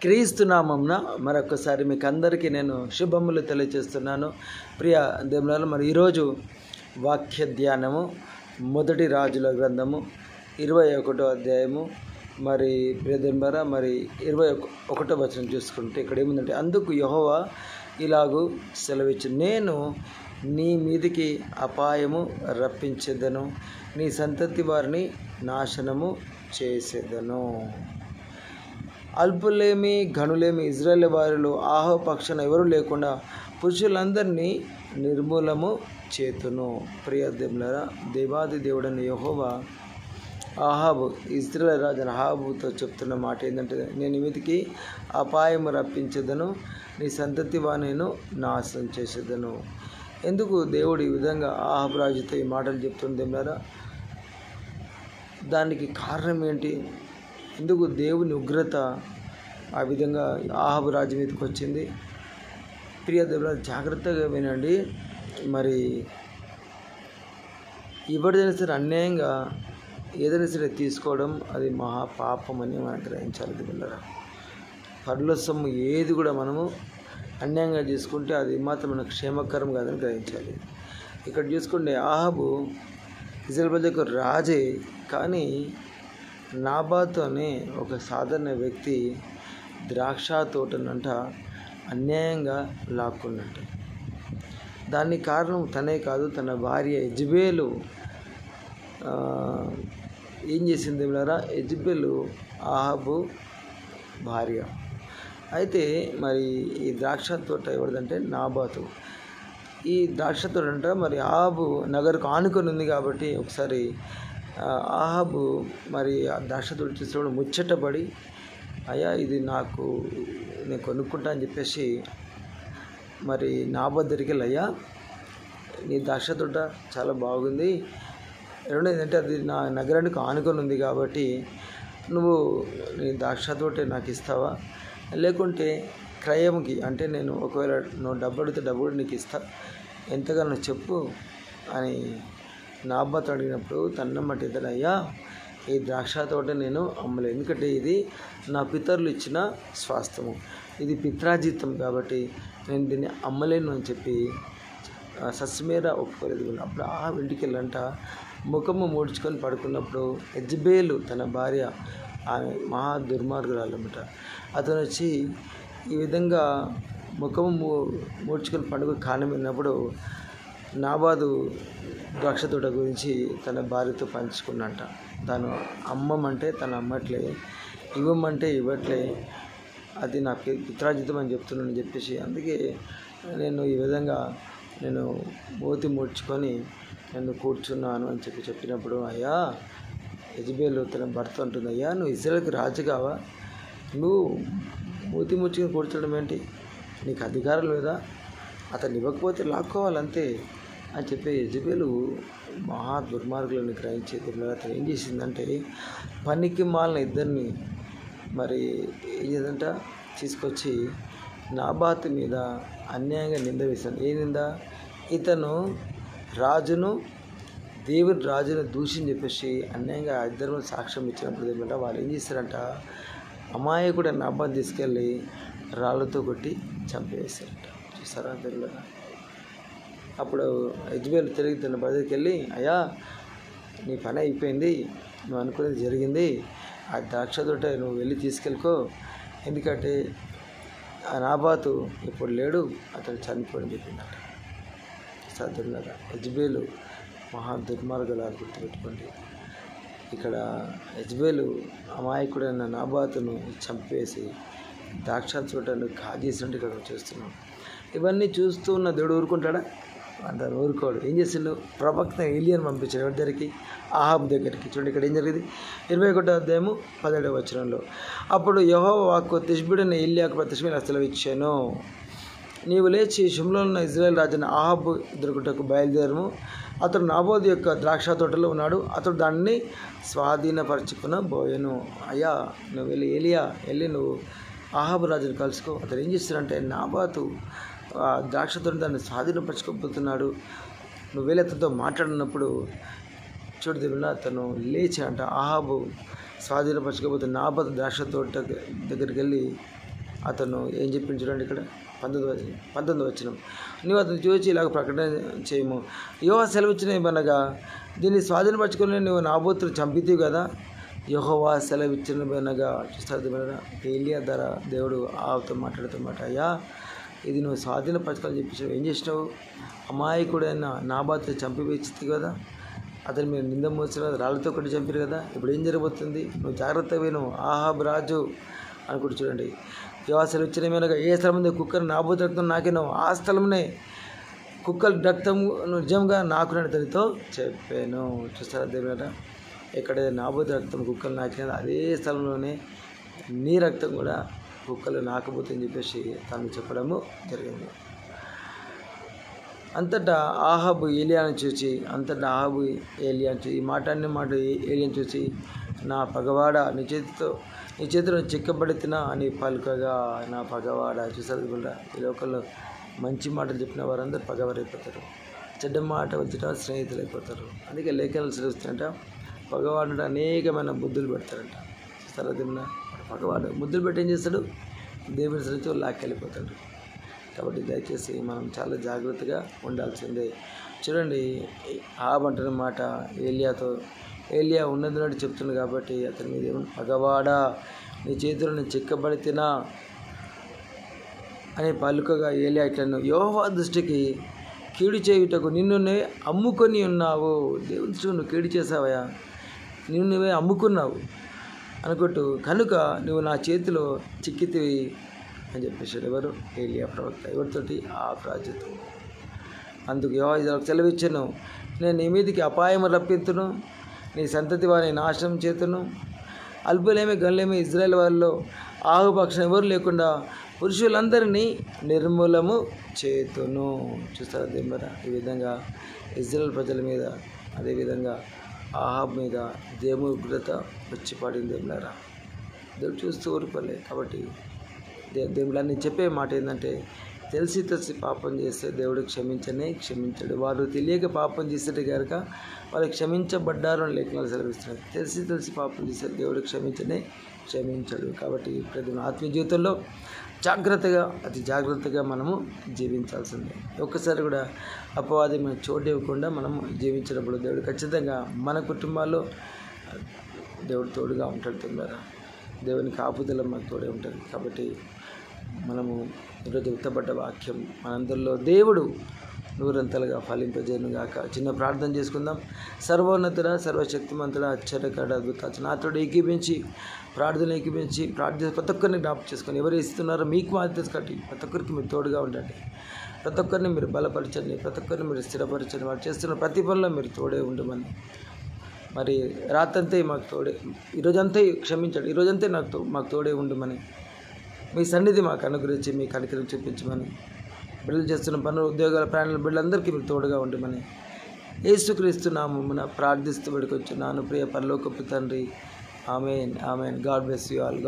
క్రీస్తు నామమున మరొకసారి మీకు అందరికీ నేను శుభములు తెలియజేస్తున్నాను. ప్రియ దేవులారా, మరి ఈరోజు వాక్య ధ్యానము మొదటి రాజుల గ్రంథము 21వ అధ్యాయము. మరి ప్రియ దేవులారా, మరి 21వ వచనం చూసుకుంటే ఇక్కడ ఏముందంటే, అందుకు యెహోవా ఇలాగూ సెలవిచ్చు, నేను నీ మీదికి అపాయము రప్పించేదను, నీ సంతతి వారిని నాశనము చేసేదను. అల్పులేమి ఘనులేమి ఇజ్రాయేల్ వారిలో ఆహాబు పక్షాన ఎవరు లేకుండా పురుషులందరినీ నిర్మూలము చేతును. ప్రియ దేవులారా, దేవాది దేవుడని యెహోవా ఆహాబు, ఇజ్రాయేల్ రాజు ఆహాబుతో చెప్తున్న మాట ఏంటంటే, నేను మీదికి అపాయము రప్పించేదను, నీ సంతతి వారిని నాశనం చేసేదను. ఎందుకు దేవుడు ఈ విధంగా ఆహాబు రాజుతో ఈ మాటలు చెప్తుంది దేవులారా? దానికి కారణం ఏంటి? ఎందుకు దేవుని ఉగ్రత ఆ విధంగా ఆహాబు రాజు మీదకి వచ్చింది? ప్రియ దేవులారా, జాగ్రత్తగా వినండి. మరి ఎవరిదైనా సరే అన్యాయంగా ఏదైనా సరే తీసుకోవడం అది మహాపాపం అని మనం గ్రహించాలి దేవులారా. పరుల సొమ్ము ఏది కూడా మనము అన్యాయంగా తీసుకుంటే అది మాత్రం మనకు క్షేమకరం కాదని గ్రహించాలి. ఇక్కడ చూసుకుంటే ఆహాబు ఇజ్రాయేల్ ప్రజలకు రాజే, కానీ నాబాతు అనే ఒక సాధారణ వ్యక్తి ద్రాక్ష తోటనంట అన్యాయంగా లాక్కున్నట్ట. దానికి కారణం తనే కాదు, తన భార్య యెజబేలు ఏం చేసింది దేవులారా? యెజబేలు ఆహాబు భార్య. అయితే మరి ఈ ద్రాక్ష తోట ఎవరిదంటే నాబాతు. ఈ ద్రాక్ష తోట అంట మరి ఆహాబు నగరుకు ఆనుకొని ఉంది కాబట్టి ఒకసారి ఆహాబు మరి ఆ ద్రాక్ష తోట చూసినప్పుడు ముచ్చటపడి, అయ్యా ఇది నేను కొనుక్కుంటా అని చెప్పేసి మరి నాబాతు దగ్గరికి వెళ్ళి, అయ్యా నీ ద్రాక్ష తోట చాలా బాగుంది, రెండోది అది నా నగరానికి ఆనుకొని ఉంది కాబట్టి నువ్వు నీ ద్రాక్ష తోటే నాకు ఇస్తావా, లేకుంటే క్రయంకి అంటే నేను ఒకవేళ నువ్వు డబ్బు అడిగితే డబ్బు కూడా నీకు ఇస్తా, ఎంతగానో చెప్పు అని నాబాతు అడిగినప్పుడు తన్నమ్మటి ఇద్దరు, అయ్యా ఈ ద్రాక్ష తోట నేను అమ్మలేదు, ఎందుకంటే ఇది నా పితరులు ఇచ్చిన స్వాస్థ్యము, ఇది పిత్రాజీతం కాబట్టి నేను దీన్ని అమ్మలేను అని చెప్పి సస్మేర ఒప్పుకోలేదు. అప్పుడు ఆ ఇంటికి వెళ్ళంట ముఖము ముడుచుకొని పడుకున్నప్పుడు యెజబేలు తన భార్య, ఆమె మహా దుర్మార్గురాలన్నమాట, అతను వచ్చి ఈ విధంగా ముఖము ముడుచుకొని పండుగ కానమైనప్పుడు నాబాతు ద్రాక్ష తోట గురించి తన భార్యతో పంచుకున్నట్ట. తను అమ్మమంటే తను అమ్మట్లే, ఇవ్వమంటే ఇవ్వట్లే, అది నా పిత్రాజితం అని చెప్తున్నానని చెప్పేసి, అందుకే నేను ఈ విధంగా నేను మూతి ముడుచుకొని నేను కూర్చున్నాను అని చెప్పినప్పుడు, అయ్యా యెజబేలు తన భర్త అంటుంది, అయ్యా నువ్వు ఇశ్రాయేలుకి రాజు కావా, నువ్వు మూతి ముడుచుకొని కూర్చోవడం ఏంటి, నీకు అధికారం లేదా, అతను ఇవ్వకపోతే లాక్కోవాలంతే అని చెప్పి యెజబేలు మహా దుర్మార్గులను గ్రహించేది. అతను ఏం చేసిందంటే పనికి మాలిన ఇద్దరిని మరి ఏం చేసిందంట, తీసుకొచ్చి నాబాతు మీద అన్యాయంగా నింద వేశాను. ఏ నింద? ఇతను దేవుని రాజును దూషిని చెప్పేసి అన్యాయంగా ఇద్దరు సాక్ష్యం ఇచ్చినప్పుడు ఏమంట వాళ్ళు ఏం చేస్తారంట, అమాయకుడు నాబాతు తీసుకెళ్ళి రాళ్ళతో కొట్టి చంపేశారంట. చూసారా దేవులారా? అప్పుడు యెజబేలు తిరిగి తన దగ్గరికి వెళ్ళి, అయ్యా నీ పని అయిపోయింది, నువ్వు అనుకునేది జరిగింది, ఆ ద్రాక్ష తోట నువ్వు వెళ్ళి తీసుకెళ్ళుకో, ఎందుకంటే ఆ నాబాతు ఇప్పుడు లేడు, అతను చనిపోవడం చెప్పిందట. సాధారణంగా యెజబేలు మహా దుర్మార్గులా గుర్తుపెట్టుకోండి. ఇక్కడ యెజబేలు అమాయకుడైన నాబాతును చంపేసి ద్రాక్ష తోటను కాజేసినట్టు ఇక్కడ చూస్తున్నాం. ఇవన్నీ చూస్తూ ఉన్న దేవుడు ఊరుకుంటాడా? అంటారు, ఊరుకోడు. ఏం చేసిండు? ప్రవక్త ఏలియాను పంపించాడు ఎవరి దగ్గరికి? ఆహాబు దగ్గరికి. చూడండి ఇక్కడ ఏం జరిగింది, 21వ అధ్యాయము 17వ వచనంలో, అప్పుడు యెహోవా వాక్కు తిష్బీయుడైన ఏలియాకు ప్రత్యక్షమై సెలవిచ్చాను, నీవు లేచి షిమ్లోనున్న ఉన్న ఇజ్రాయేల్ రాజుని ఆహాబు ఎదుర్కొంటకు బయలుదేరము, అతడు నాబోతు యొక్క ద్రాక్ష తోటలో ఉన్నాడు, అతడు దాన్ని స్వాధీనపరచుకునబోయెను. అయ్యా నువ్వు వెళ్ళి నువ్వు ఆహాబు రాజుని కలుసుకో. అతను ఏం చేస్తాడంటే నాబాతు ద్రాక్ష తోట దాన్ని స్వాధీనపరచుకోబోతున్నాడు, నువ్వు వెళ్ళి అతనితో మాట్లాడినప్పుడు చూడు దేవుడా, అతను లేచి అంట ఆహాబు స్వాధీనపరచుకోబోతున్న నాబాతు ద్రాక్ష తోట దగ్గరికి వెళ్ళి అతను ఏం చెప్పింది చూడండి ఇక్కడ 19 వచనం. నువ్వు అతను చూసి ఇలాగ ప్రకటన చేయము, యెహోవా సెలవిచ్చిన ఏమనగా దీన్ని స్వాధీనపరచుకొని నువ్వు నాబోతును చంపితివి కదా. యెహోవా సెలవిచ్చినగా చూస్తారు. ఏలియా ధర దేవుడు ఆవుతో మాట్లాడుతున్నమాట, అయ్యా ఇది నువ్వు స్వాధీనపరచుకోవాలని చెప్పేసి ఏం చేసినావు, అమాయకుడైన నాబాతుని చంపివేచితే కదా, అతను మీరు నింద మోసిన రాళ్ళతో ఒకటి చంపారు కదా. ఇప్పుడు ఏం జరగబోతుంది, నువ్వు జాగ్రత్త విను ఆహాబు రాజు అనుకుంటు చూడండి. యెహోవా సెలవిచ్చినగా ఏ స్థలం మీద కుక్కను నాబోతు రక్తం నాకినావు ఆ స్థలంనే కుక్కల రక్తం నిజంగా నాకు అతనితో చెప్పాను. చూస్తారా దేవుడా, ఎక్కడైతే నాబోతు రక్తం కుక్కలు నాకినది అదే స్థలంలోనే నీ రక్తం కూడా కుక్కలు నాకబోతుందని చెప్పేసి తాను చెప్పడము జరిగింది. అంతటా ఆహాబు ఏలియాను చూసి ఈ మాట ఏలియాను చూసి, నా పగవాడ నీ చేతిలో చిక్కబడితినా అని పలుకగా, నా పగవాడ. చూసారు కూడా, ఈ లోకంలో మంచి మాటలు చెప్పిన వారందరూ పగవారైపోతారు, చెడ్డ మాట వచ్చిన స్నేహితులు అయిపోతారు. అందుకే లేఖనాలు చదువుతుంట పగవాడు అనేకమైన బుద్ధులు పెడతారంట. చూస్తారా దేవుడా, పగవాడు ముద్దులు పెట్టి ఏం చేస్తాడు, దేవుని సరితో లాక్కెళ్ళిపోతాడు. కాబట్టి దయచేసి మనం చాలా జాగ్రత్తగా ఉండాల్సిందే. చూడండి, ఆబంటున్న మాట ఏలియా ఉన్నది చెప్తుంది కాబట్టి అతని మీద పగవాడా నీ చేతిలో నేను చిక్కబడితినా అని పలుకగా ఏలియా ఇట్లను, యెహోవా దృష్టికి కీడు చేయుటకు నిన్ను అమ్ముకొని ఉన్నావు. దేవుని దృష్టికి నువ్వు కీడు చేసావయా, నిన్ను నువ్వే అమ్ముకున్నావు అనుకుంటూ, కనుక నువ్వు నా చేతిలో చిక్కితివి అని చెప్పేసాడు. ఎవరు, ఏలియా ప్రవక్త. ఎవరితోటి, ఆ ప్రాజెక్టు. అందుకు యెహోవా సెలవిచ్చాను, నేను నీ మీదికి అపాయము రప్పింతును, నీ సంతతి వారిని నాశనం చేతును, అల్పులేమి గనులేమి ఇజ్రాయెల్ వారిలో ఆహుపక్షం ఎవరు లేకుండా పురుషులందరినీ నిర్మూలము చేతును. చూస్తారా దేవుడా, ఈ విధంగా ఇజ్రాయెల్ ప్రజల మీద, అదేవిధంగా ఆహాబ్ మీద దేవుని ఉగ్రత వచ్చి పడింది. దేవులారా, దేవుడు చూస్తూ ఊరుకోలే. కాబట్టి దేవుళ్ళని చెప్పే మాట ఏంటంటే, తెలిసి పాపం చేస్తే దేవుడు క్షమించడు. వారు తెలియక పాపం చేసేటి కనుక వాళ్ళు క్షమించబడ్డారు అని లేఖనాలు సెలవిస్తున్నారు. తెలిసి పాపం చేస్తే దేవుడు క్షమించడు. కాబట్టి ప్రతి ఆత్మీయ జీవితంలో అతి జాగ్రత్తగా మనము జీవించాల్సిందే. ఒక్కసారి కూడా అపవాది మనం చోటు ఇవ్వకుండా మనము జీవించినప్పుడు దేవుడు ఖచ్చితంగా మన కుటుంబాల్లో దేవుడు తోడుగా ఉంటాడు. తిన్నారా, దేవుని కాపుదల మనకు తోడే ఉంటుంది. కాబట్టి మనము ఈరోజు ఉత్తబడ్డ వాక్యం మనందరిలో దేవుడు నూరంతలుగా ఫలింపజేయనుగాక. చిన్న ప్రార్థన చేసుకుందాం. సర్వోన్నతుడ, సర్వశక్తిమంతుడ, ఆశ్చర్యకర, అద్భుత నాతోడు ఏకీపించి ప్రార్థించి ప్రతి ఒక్కరిని జ్ఞాపకం చేసుకొని, ఎవరు ఇస్తున్నారో మీకు బాధ్యత కట్టి ప్రతి ఒక్కరికి మీరు తోడుగా ఉండండి. ప్రతి ఒక్కరిని మీరు బలపరచండి, ప్రతి ఒక్కరిని మీరు స్థిరపరచండి. వారు చేస్తున్న ప్రతి పనిలో మీరు తోడే ఉండమని, మరి రాత్రంతా మాకు తోడే, ఈరోజంతా క్షమించండి, ఈరోజంతా మాకు తోడే ఉండమని, మీ సన్నిధి మాకు అనుగ్రహించి మీ కనికరం చూపించమని, బిడ్డలు చేస్తున్న పనులు, ఉద్యోగాల, ప్రయాణాల బిడ్డలందరికీ మీరు తోడుగా ఉండమని యేసుక్రీస్తు నామమున ప్రార్థిస్తూ వేడుకొచ్చున్నాను ప్రియ పరలోకపు తండ్రి. Amen. God bless you all.